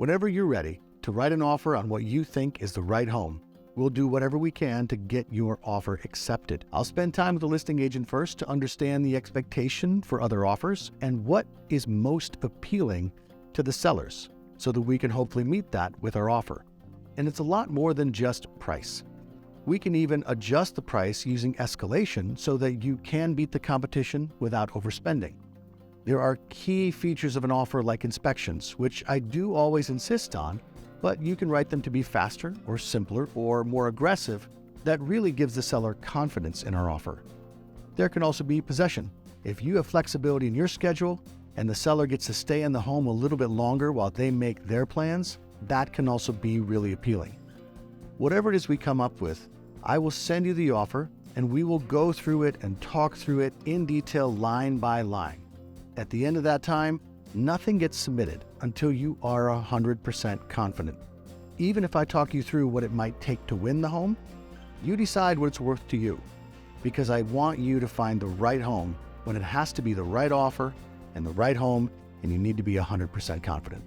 Whenever you're ready to write an offer on what you think is the right home, we'll do whatever we can to get your offer accepted. I'll spend time with the listing agent first to understand the expectation for other offers and what is most appealing to the sellers so that we can hopefully meet that with our offer. And it's a lot more than just price. We can even adjust the price using escalation so that you can beat the competition without overspending. There are key features of an offer like inspections, which I do always insist on, but you can write them to be faster or simpler or more aggressive. That really gives the seller confidence in our offer. There can also be possession. If you have flexibility in your schedule and the seller gets to stay in the home a little bit longer while they make their plans, that can also be really appealing. Whatever it is we come up with, I will send you the offer and we will go through it and talk through it in detail line by line. At the end of that time, nothing gets submitted until you are 100% confident. Even if I talk you through what it might take to win the home, you decide what it's worth to you, because I want you to find the right home when it has to be the right offer and the right home, and you need to be 100% confident.